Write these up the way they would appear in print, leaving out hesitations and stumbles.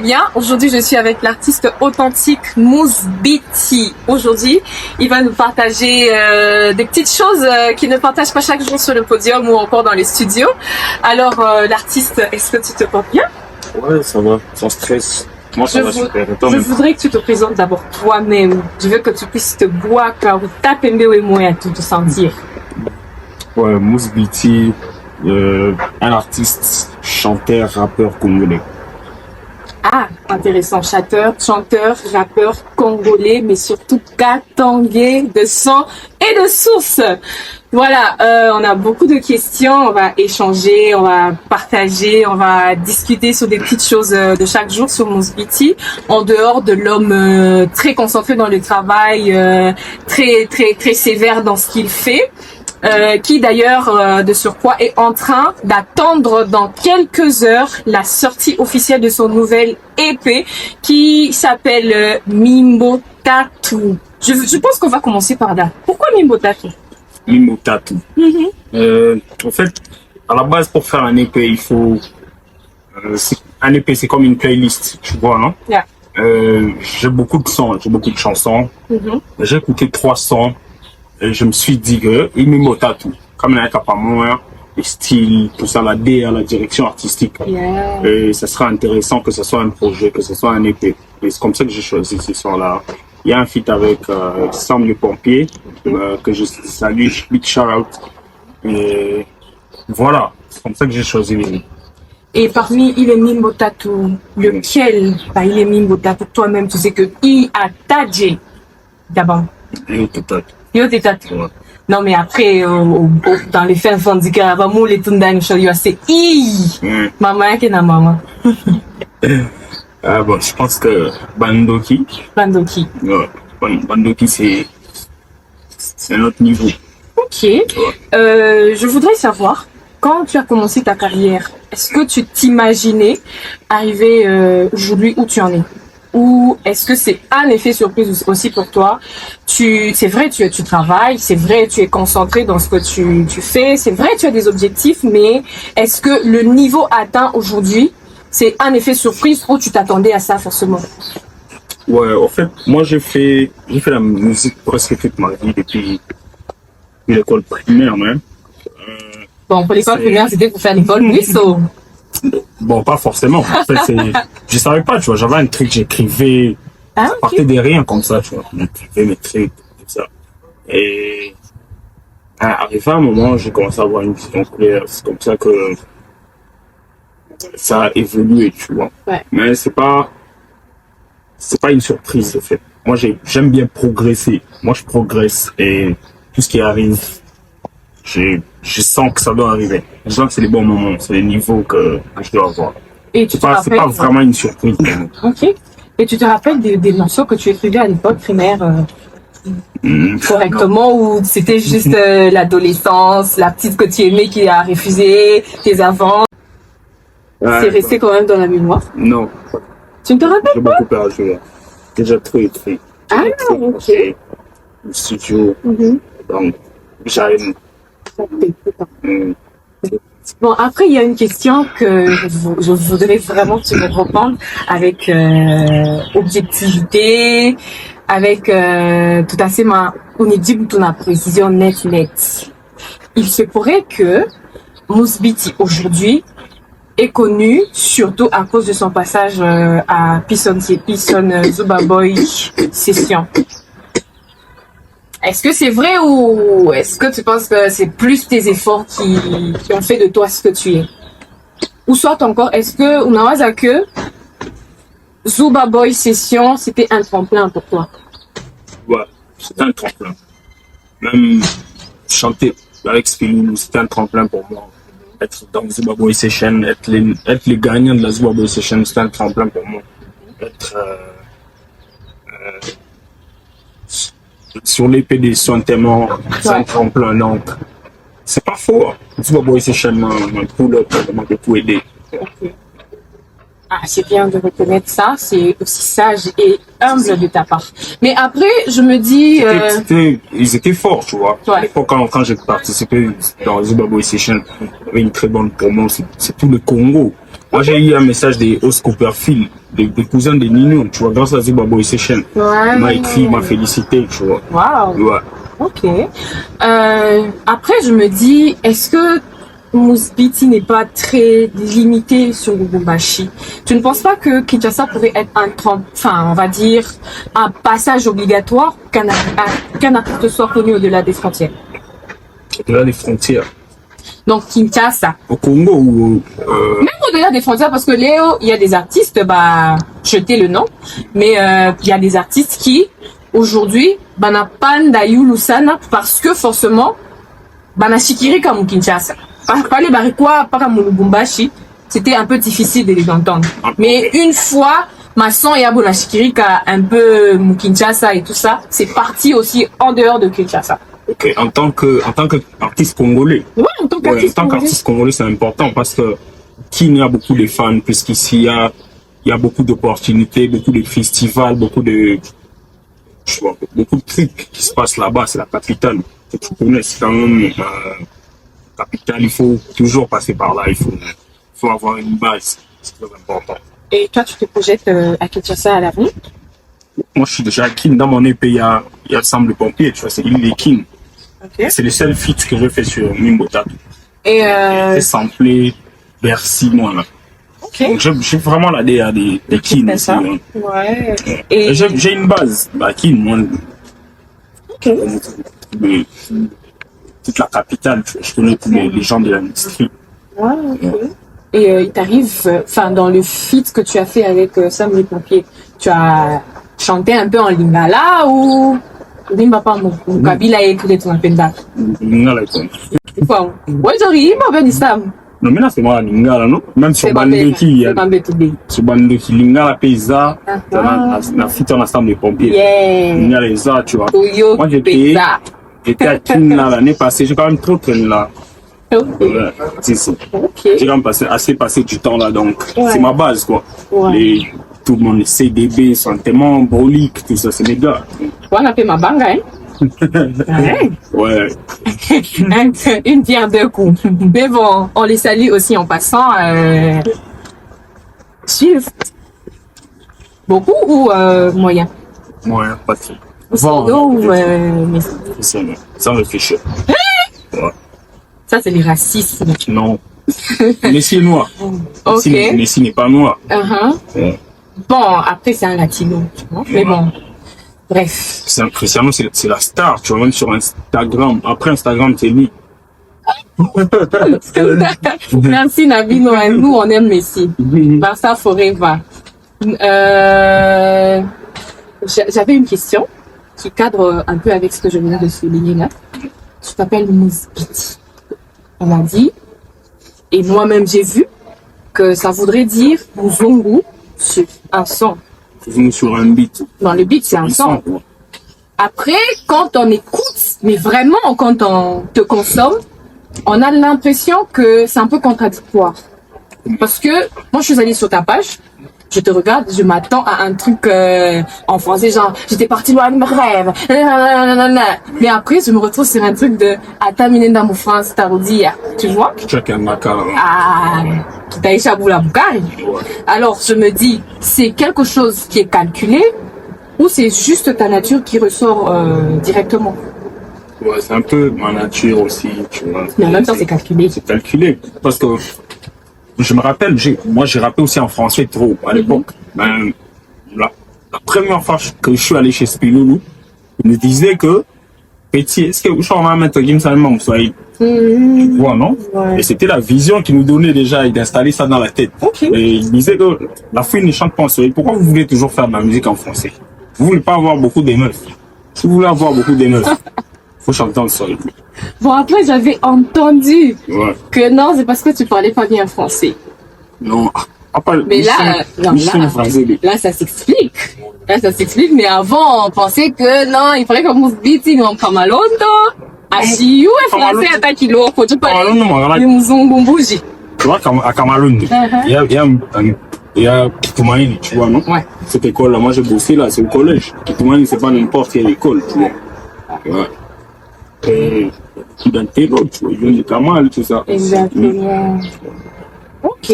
Bien, aujourd'hui je suis avec l'artiste authentique Mousbiti. Aujourd'hui, il va nous partager des petites choses qu'il ne partage pas chaque jour sur le podium ou encore dans les studios. Alors l'artiste, est-ce que tu te portes bien? Ouais, ça va, sans stress. Moi, ça va super. Je voudrais que tu te présentes d'abord toi-même. Je veux que tu puisses te boire, car taper et moi à tout te sentir. Ouais, Mousbiti, un artiste, chanteur, rappeur congolais. Ah, intéressant. Chanteur, rappeur congolais, mais surtout katangais de sang et de source. Voilà, on a beaucoup de questions, on va échanger, on va partager, on va discuter sur des petites choses de chaque jour sur Mousbiti, en dehors de l'homme très concentré dans le travail, très sévère dans ce qu'il fait. Qui d'ailleurs de surcroît est en train d'attendre dans quelques heures la sortie officielle de son nouvel EP qui s'appelle Mimbo Tattoo. Je pense qu'on va commencer par là. Pourquoi Mimbo Tattoo? Mimbo Tattoo. En fait, à la base, pour faire un EP, il faut... un EP, c'est comme une playlist, tu vois, non? Yeah. J'ai beaucoup de sons, j'ai beaucoup de chansons. J'ai écouté 3 sons. Et je me suis dit que Mimbo Tattoo, comme il y a pas moins, les styles, tout ça, la direction artistique. Yeah. Et ça sera intéressant que ce soit un projet, que ce soit un EP. Et c'est comme ça que j'ai choisi ce son-là. Il y a un feat avec Sam le Pompier, que je salue, big shout out. Et voilà, c'est comme ça que j'ai choisi les. Et parmi il est Mimbo Tattoo, lequel, il est Mimbo Tattoo, toi-même, tu sais que il a tadjé d'abord. Et peut-être. Yo t'es tatoué. Ouais. Non mais après dans les fins du caravanou les tundani yo c'est maman qui na maman. Bon, je pense que Bandoki. Ouais, Bandoki c'est un autre niveau. Ok. Ouais. Je voudrais savoir, quand tu as commencé ta carrière, est-ce que tu t'imaginais arriver aujourd'hui où tu en es? Ou est-ce que c'est un effet surprise aussi pour toi? C'est vrai, tu travailles, c'est vrai, tu es concentré dans ce que tu fais, c'est vrai, tu as des objectifs, mais est-ce que le niveau atteint aujourd'hui, c'est un effet surprise ou tu t'attendais à ça forcément? Ouais, en fait, moi j'ai fait la musique presque toute ma vie depuis l'école primaire même. Bon, pour l'école primaire, c'était pour faire l'école Musso. Bon, pas forcément. En fait, je savais pas, tu vois. J'avais un truc, j'écrivais. Ça partait de rien comme ça, tu vois. J'écrivais mes trucs, tout ça. Et arrivé à un moment, j'ai commencé à avoir une vision claire. C'est comme ça que ça a évolué, tu vois. Ouais. Mais c'est pas une surprise, en fait. Moi, j'aime bien progresser. Moi, je progresse et tout ce qui arrive, je sens que ça doit arriver. Je sens que c'est les bons moments, c'est les niveaux que je dois avoir. Et c'est pas vraiment une surprise. Ok. Et tu te rappelles des morceaux que tu écrivais à l'époque primaire correctement ou c'était juste l'adolescence, la petite que tu aimais qui a refusé tes avant? C'est resté quand même dans la mémoire? Non. Tu ne te rappelles pas? J'ai beaucoup perdu. Déjà trop écrit. Ah, ok. Le studio. Donc, j'arrive. Bon, après, il y a une question que je voudrais vraiment que tu me répondes avec objectivité, avec tout à fait on est dit pour la précision net. Il se pourrait que Mousbiti aujourd'hui est connu surtout à cause de son passage à Pison Zuba Boy Session. Est-ce que c'est vrai ou est-ce que tu penses que c'est plus tes efforts qui ont fait de toi ce que tu es? Ou soit encore, est-ce que on a que Zuba Boy Session, c'était un tremplin pour toi? Ouais, c'était un tremplin. Même chanter avec Spilou, c'était un tremplin pour moi. Être dans Zuba Boy Session, être les gagnants de la Zuba Boy Session, c'était un tremplin pour moi. Être sur l'épée des soins tellement, c'est un tremplin, donc c'est pas faux. Zuba Boy Session m'a beaucoup aidé. Okay. Ah, c'est bien de reconnaître ça, c'est aussi sage et humble de ta part. Mais après, je me dis... Ils étaient forts, tu vois. Ouais. À l'époque, quand j'ai participé dans Zuba Boy Session, il y avait une très bonne promo, c'est tout le Congo. Moi, j'ai eu un message des Host Copperfield des cousins de Nino, tu vois, grâce à Zimbabwe Boy Session. Ouais. Il m'a écrit, il m'a félicité, tu vois. Waouh. Ouais. Ok. Après, je me dis, est-ce que Moussbiti n'est pas très limité sur Lubumbashi? Tu ne penses pas que Kinshasa pourrait être on va dire, un passage obligatoire qu'un artiste soit connu au-delà des frontières? Au-delà des frontières. Donc Kinshasa. Au Congo ou Même au-delà des frontières, parce que Léo, il y a des artistes, jetez le nom, mais il y a des artistes qui, aujourd'hui, n'a pas d'Ayulusana parce que forcément, na shikiri comme Kinshasa. Par les barikwa, par Lubumbashi, c'était un peu difficile de les entendre. Mais une fois, ma son et Abona Shikirika, un peu Kinshasa et tout ça, c'est parti aussi en dehors de Kinshasa. Ok, en tant qu'artiste congolais. Ouais, en tant qu'artiste congolais, c'est important parce que Kin a beaucoup de fans, puisqu'ici, il y a beaucoup d'opportunités, beaucoup de festivals, beaucoup de trucs qui se passent là-bas. C'est la capitale. Tu connais, c'est quand même capitale. Il faut toujours passer par là. Il faut avoir une base. C'est très important. Et toi, tu te projettes à Kinshasa à l'avenir? Moi, je suis déjà à Kin. Dans mon EP, il y a le Semble Pompier. Tu vois, c'est l'île des Kin. Okay. C'est le seul feat que je fais sur Mimbota. Et c'est samplé Bercy, moi, là. Okay. Donc, j'ai vraiment la DA des Kin aussi. Hein. Ouais. Et j'ai une base à Kin, moi. Ok. Toute la capitale, je connais tous les gens de l'industrie. Ouais, ok. Et il t'arrive, dans le feat que tu as fait avec Sam les Pompiers, tu as chanté un peu en lingala ou Limba pas mon Kabila et écouté ton appenda? Lingala et tout. Quoi? Ouais, j'aurais pas dit ça. Non, mais là, c'est moi, lingala, non? Même sur Bandoki, il y a. Sur Bandoki, lingala, paysa, la feat en ensemble des pompiers. Yeah. Lingala et ça, tu vois. Moi, j'étais à Kin l'année passée, j'ai quand même trop traîné là. Okay. Ouais, c'est ça. Okay. J'ai quand même passé du temps là, donc ouais. C'est ma base, quoi. Ouais. Tout le monde, les CDB, sont tellement broliques, tout ça, c'est mes gars. On a fait ma banga, hein? Ouais. Une pierre deux coups. Mais bon, on les salue aussi en passant. Suivre. Beaucoup ou moyen? Moyen, pas trop. Sans réfléchir. Ouais. Ça, c'est les racismes. Non. Messi est noir. Ok. Messi n'est pas noir. Ouais. Bon, après, c'est un latino. Tu vois? Mais bon. Bref. Cristiano, c'est la star, tu vois, même sur Instagram. Après Instagram, c'est lui. Merci, Nabino. Nous, on aime Messi. Barça forever. J'avais une question qui cadre un peu avec ce que je venais de souligner là. Tu t'appelles Moussbiti. On m'a dit, et moi-même j'ai vu, que ça voudrait dire Muzungu sur un son. Sur un beat. Dans le beat, c'est un son. Après, quand on écoute, mais vraiment quand on te consomme, on a l'impression que c'est un peu contradictoire. Parce que moi, je suis allée sur ta page, je te regarde, je m'attends à un truc en français, genre j'étais partie loin de mes rêves. Mais après, je me retrouve sur un truc de Atamine dans mon France, Taroudia. Tu vois? Ah, Taïcha Boula Boukari. Alors, je me dis, c'est quelque chose qui est calculé ou c'est juste ta nature qui ressort directement? Ouais, c'est un peu ma nature aussi, tu vois. Mais en même temps, c'est calculé. C'est calculé. Parce que je me rappelle, moi j'ai rappé aussi en français trop à l'époque. Ben, la première fois que je suis allé chez Spiloulou, il me disait que petit, est-ce que je vais mettre Game Salman tu vois, non? Ouais. Et c'était la vision qu'il nous donnait déjà et d'installer ça dans la tête. Okay. Et il disait que la fille ne chante pas en soleil. Pourquoi vous voulez toujours faire de la musique en français? Vous voulez pas avoir beaucoup de meufs. Si vous voulez avoir beaucoup de meufs, faut chanter en soleil. Bon, après, j'avais entendu que non, c'est parce que tu parlais pas bien français. Non. Mais là, ça s'explique. Là, ça s'explique. Mais avant, on pensait que non, il fallait que Moussbiti nous en Kamalondo. Achiou est français à ta kilo. Faut tu parler de Muzungu. Tu vois, à Kamalondo, il y a Kitumaini, tu vois, non? Ouais. Cette école-là, moi j'ai bossé là, c'est au collège. Kitumaini, c'est pas n'importe quelle école, tu vois. Ouais. Et dans tes autres, tu vois, il vient de Kamal, tout ça. Exactement. Ok.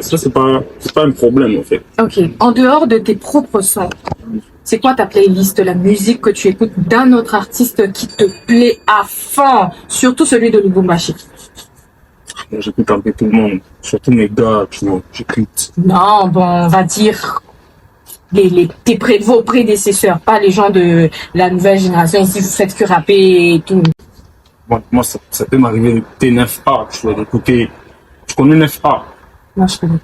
Ça, c'est pas un problème, en fait. Ok. En dehors de tes propres sons, c'est quoi ta playlist, la musique que tu écoutes d'un autre artiste qui te plaît à fond, surtout celui de Lubumbashi? Moi, j'écoute un peu tout le monde, surtout mes gars, tu vois, j'écoute. Non, bon, on va dire vos prédécesseurs, pas les gens de la nouvelle génération. Ici, vous faites que rapper et tout. Bon, moi, ça peut m'arriver d'écouter 9A, tu vois, d'écouter. Tu connais 9A? Non, je connais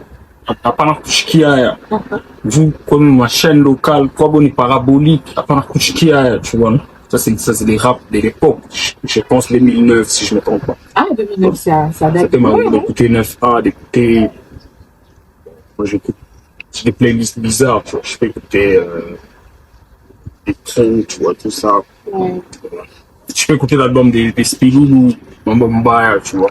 Hapana kushikia haya. pas. Vous, comme ma chaîne locale, quoi, bon, parabolique, hapana kushikia haya, tu vois, non? Ça, c'est des raps de l'époque. Je pense 2009, si je me trompe pas. Ah, 2009, ça Ça date. peut m'arriver d'écouter 9A, d'écouter. Moi, j'écoute. J'ai des playlists bizarres, tu vois. Je peux écouter des trends, tu vois, tout ça. Ouais. Je peux écouter l'album des Spilloulou, Mamba Mbaya, tu vois.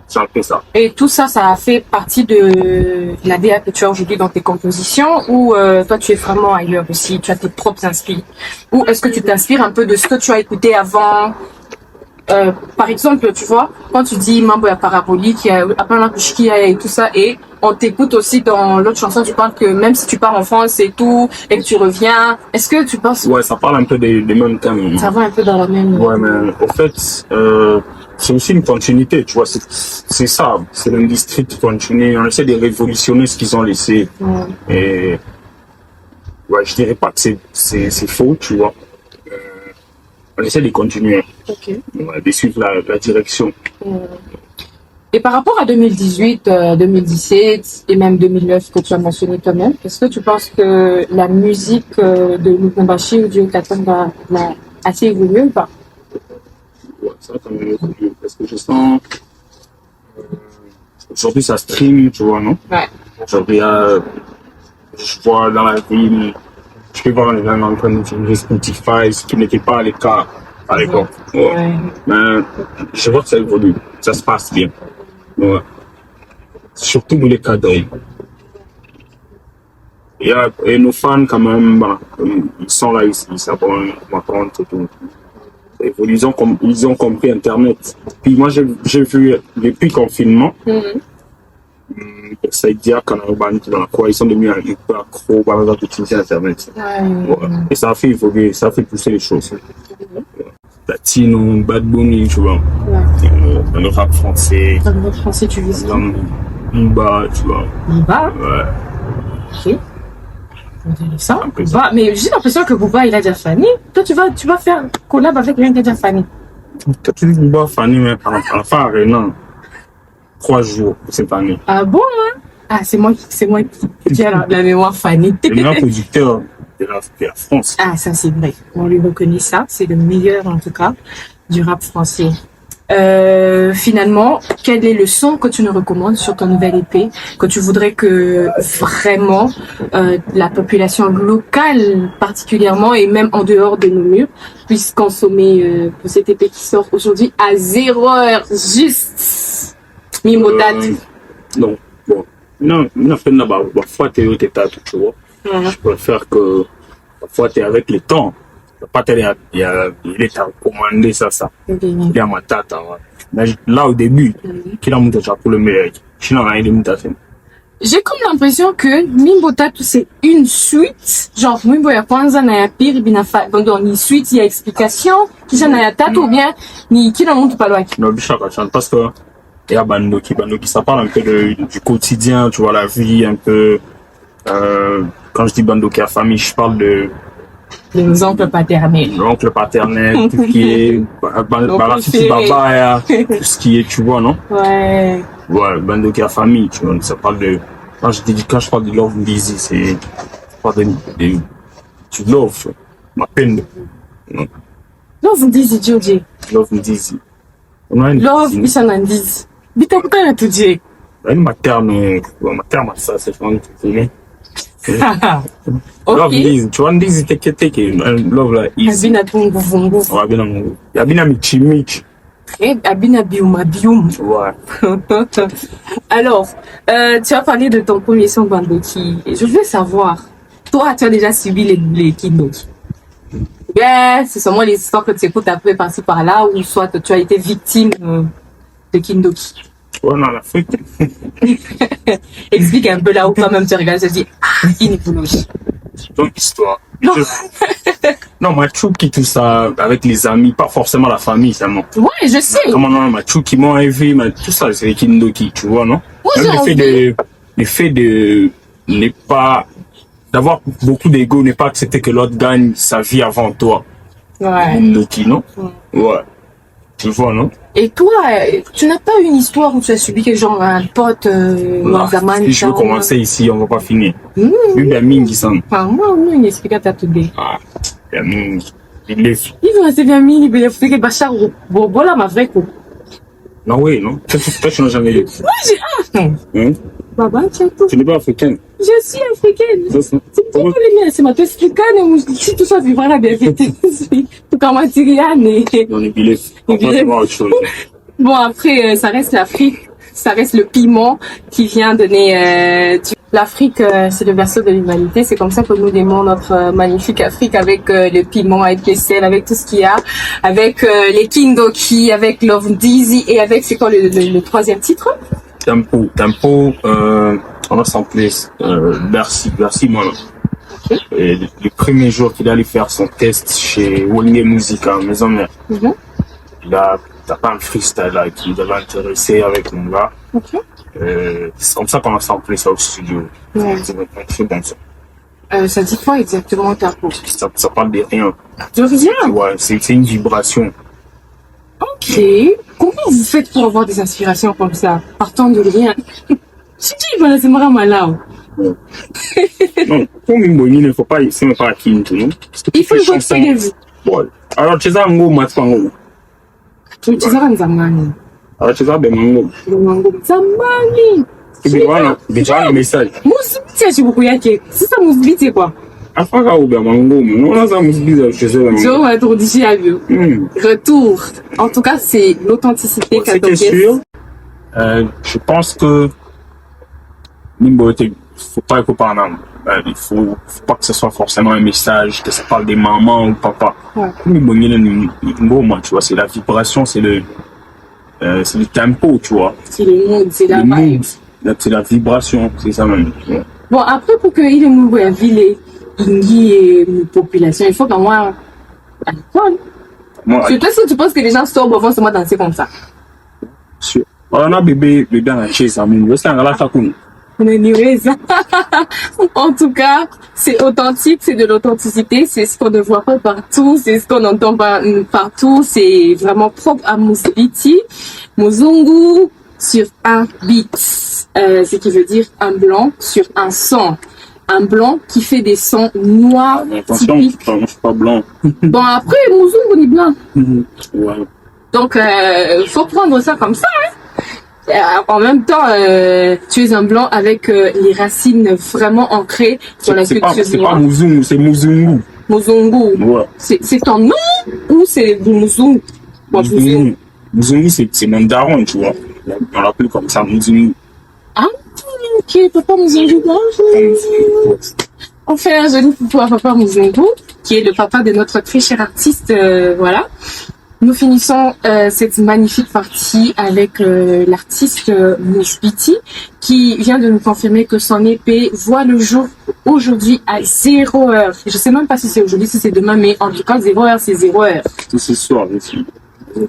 C'est un peu ça. Et tout ça, ça a fait partie de la DA que tu as aujourd'hui dans tes compositions, ou toi tu es vraiment ailleurs aussi, tu as tes propres inspirations, ou est-ce que tu t'inspires un peu de ce que tu as écouté avant? Par exemple, tu vois, quand tu dis Mambo ya parabolique, il y a Apana Kushkia et tout ça, et on t'écoute aussi dans l'autre chanson, tu parles que même si tu pars en France et tout, et que tu reviens, est-ce que tu penses... Ouais, ça parle un peu des mêmes thèmes. Ça va un peu dans la même... Ouais, mais au fait, c'est aussi une continuité, tu vois, c'est ça, c'est l'industrie qui continue, on essaie de révolutionner ce qu'ils ont laissé. Ouais. Et ouais, je dirais pas que c'est faux, tu vois. On essaie de continuer, Ok. ouais, de suivre la direction. Et par rapport à 2018, 2017 et même 2009 que tu as mentionné toi-même, est-ce que tu penses que la musique de Lubumbashi ou du Haut-Katanga va assez évolué ou pas? Ouais, ça, quand même, parce que je sens, aujourd'hui, ça stream, tu vois, non? Ouais. Aujourd'hui, je vois dans la ville, je peux voir les gens en train d'utiliser Spotify, ce qui n'était pas le cas à l'époque. Ouais. Ouais. Mais je vois que ça évolue, ça se passe bien. Ouais. Surtout pour les cadres. Et nos fans, quand même, bah, ils sont là, ils s'abonnent, m'attendent et tout. Ils ont compris Internet. Puis moi, j'ai vu, depuis le confinement, ça dit ils sont devenus un peu accro par exemple d'utiliser Internet. Ouais. Et ça a fait évoluer, ça a fait pousser les choses. Latino, Bad Bunny, tu vois. Dans le rap français. Dans le rap français, tu vis Dans Mba, tu vois. Booba? Ouais. Ok. Intéressant. Un peu Booba. Mais j'ai l'impression que Booba, il a déjà Fanny. Toi, tu vas faire collab avec quelqu'un qui a déjà Fanny. Quand tu dis Mba, Fanny, mais à la fin, Renan, 3 jours pour cette année. Ah bon, hein? Ah, c'est moi qui a la mémoire Fanny. Le meilleur producteur de la France. Ah, ça c'est vrai. On lui reconnaît ça. C'est le meilleur, en tout cas, du rap français. Finalement, quel est le son que tu nous recommandes sur ton nouvel EP, que tu voudrais que vraiment la population locale particulièrement et même en dehors de nos murs puisse consommer pour cet EP qui sort aujourd'hui à 0h juste Mimotat. Non, bon. Non, parfois t'es au tête, tu vois. Je préfère que parfois t'es avec le temps. Pas il est recommandé ça. Il y a ma tata. Mais là, au début, qu'il a monté déjà pour le meilleur. Je n'en ai rien de. J'ai comme l'impression que Mimbo Tatu c'est une suite, genre Mimbo ya kwanza na ya pili binafa, donc ni suite ya explication, kisha na ya tatu ou bien ni kila mtu palwaki. Non, Bichaka chante parce que il y a Bandoki, ça parle un peu du quotidien, tu vois, la vie un peu. Quand je dis Bandoki à famille, je parle de les oncles paternels. L'oncle paternel, tout ce qui est Baba, tout ce qui est, tu vois, non? Ouais. Ouais, Bandoki à famille, tu vois, ça parle de. Quand je parle de Love Dizzy, c'est. Je parle de. Tu love, ma peine. Love Dizzy, Joji. Love Dizzy. Love, Ishanandizi. Bitakuta na tuje. Ma terme, ça, c'est vraiment tout. Love Dizzy, tu vois, Dizzy, teke, love là, easy. Abina tungu vungu. Abina michi. Abina bium. Ouais. Alors, tu as parlé de ton premier son Bandoki. Je veux savoir, toi, tu as déjà subi les Kindoki? Bien, c'est seulement les histoires que tu écoutes un peu par-ci par-là, ou soit tu as été victime de Kindoki. Ouais, non, l'Afrique. Explique un peu là où toi-même tu regardes et tu te dis, ah, une boulouche. C'est une histoire. Non. Non, Machuki, tout ça, avec les amis, pas forcément la famille, seulement. Ouais, je sais. Comment non, Machuki, mon envie, tout ça, c'est les Kindoki, tu vois, non? Moi, Même j'ai le fait de ne pas, d'avoir beaucoup d'ego, ne pas accepter que l'autre gagne sa vie avant toi. Ouais. Kindoki, non? Ouais. Tu vois, non? Et toi, tu n'as pas une histoire où tu as subi que genre un pote, Si je veux commencer ici, on va pas finir. Mmh. Lui, ben, Mingi, ça. Enfin, moi, nous, une explication à tout bien. Ah, ben, Mingi. Il est. Il veut rester bien mis, il veut faire que Bachar, bon, voilà ma vraie coupe. Non, oui, non. Toi, tu n'as jamais eu. Moi, j'ai, ah, non. Hein? Baba, tu as tout. Tu n'es pas africaine. Je suis africaine. Ça. C'est pas les miens, c'est ma tête africaine, si tout ça vivra la bien vérité. Tout comme Matiriane et. On est bilé. On va voir autre chose. Bon, après, ça reste l'Afrique. Ça reste le piment qui vient donner l'Afrique, c'est le berceau de l'humanité. C'est comme ça que nous aimons notre magnifique Afrique avec le piment, avec les sels, avec tout ce qu'il y a, avec les Kindoki, avec Love Dizzy et avec, c'est quoi le troisième titre? Tempo, on a samplé Bercy, moi. Okay. Et le premier jour qu'il allait faire son test chez Wenge Musica, maison mère, il a tapé un freestyle là qui nous avait intéressé avec mon gars. Okay. C'est comme ça qu'on a samplé ça au studio. Ouais. C'est bon ça. Ça dit quoi exactement, Tarpo? Ça parle de rien. De rien? Ouais, c'est une vibration. Ok. Comment vous faites pour avoir des inspirations comme ça, partant de rien? Je dis, voilà, c'est marrant, malin. Non, pour Mimboni, il ne faut pas, c'est même pas à qui tout, non? Il faut le faire des vues. Ouais. Alors, tu sais, un mot, matfango. Tu sais, un zamani. Alors, tu sais, ben mango. Zamani. Déjà, un message. Mousbiti, je vous yake. C'est ça, mousbiti, quoi. Africa ou ben mango, non, on a ça, mousbiti, je sais pas. Je vais être d'ici à vous. Retour. En tout cas, c'est l'authenticité qu'a donné. Sûr, je pense que Nimbo, faut pas écouter en âme. Il faut pas que ce soit forcément un message, que ça parle des mamans ou papa. Nimbo, tu vois, c'est la vibration, c'est le tempo, tu vois. C'est le mood, c'est la vibe. C'est la vibration, c'est ça même. Ouais. Bon, après, pour que il ait une ville, une population, il faut qu'en moi, à l'école. Surtout si tu penses que les gens sortent vont se danser comme ça. Sûr. On a bébé dans la chaise, ça m'a c'est un gars là, en tout cas, c'est authentique, c'est de l'authenticité, c'est ce qu'on ne voit pas partout, c'est ce qu'on n'entend pas partout, c'est vraiment propre à Mousbiti, Muzungu sur un beat, ce qui veut dire un blanc sur un son. Un blanc qui fait des sons noirs typiques. Attention, pas blanc. Bon, après, Muzungu est blanc. Ouais. Donc, faut prendre ça comme ça, hein. En même temps, tu es un blanc avec les racines vraiment ancrées dans la culture noire. C'est pas Muzungu, c'est Muzungu. Muzungu. Ouais. C'est ton nom ou c'est Muzungu? Muzungu, c'est mon daron, tu vois. On l'appelle comme ça, Muzungu. Ah, ok, papa Muzungu. On fait un joli coucou à papa Muzungu, qui est le papa de notre très cher artiste, voilà. Nous finissons cette magnifique partie avec l'artiste Mousbiti qui vient de nous confirmer que son EP voit le jour aujourd'hui à 0h. Je sais même pas si c'est aujourd'hui, si c'est demain, mais en tout cas 0h, c'est 0h. C'est ce soir, ici. Le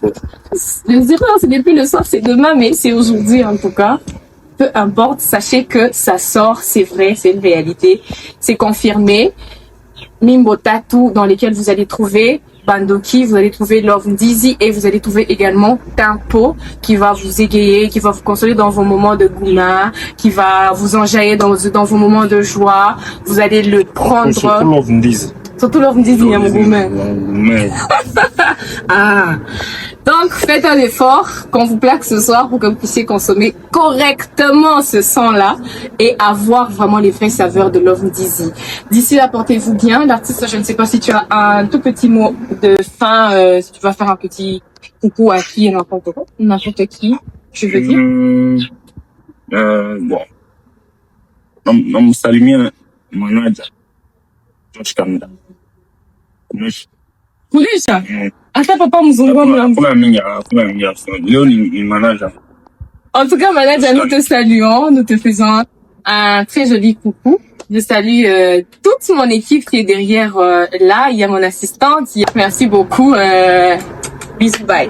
0h, c'est depuis le soir, c'est demain, mais c'est aujourd'hui en tout cas. Peu importe, sachez que ça sort, c'est vrai, c'est une réalité, c'est confirmé. Mimbo Tattoo dans lesquels vous allez trouver Bandoki, vous allez trouver Love Dizzy et vous allez trouver également Tempo qui va vous égayer, qui va vous consoler dans vos moments de gouna, qui va vous enjailler dans vos moments de joie. Vous allez le prendre. Surtout Love Dizzy. Surtout Love Dizzy, il y a mon Ah. Donc, faites un effort qu'on vous plaque ce soir pour que vous puissiez consommer correctement ce son-là et avoir vraiment les vraies saveurs de Love Dizzy. D'ici là, portez-vous bien. L'artiste, je ne sais pas si tu as un tout petit mot de fin, si tu vas faire un petit coucou à qui et n'importe qui, je veux dire. Bon. Non, salut, manager. George Kamda. Kulisha? Hata papa Mzungu kuna mingi leo ni manager En tout cas, Manadia, nous te saluons, nous te faisons un très joli coucou. Je salue toute mon équipe qui est derrière là. Il y a mon assistante. Merci beaucoup. Bisous, bye.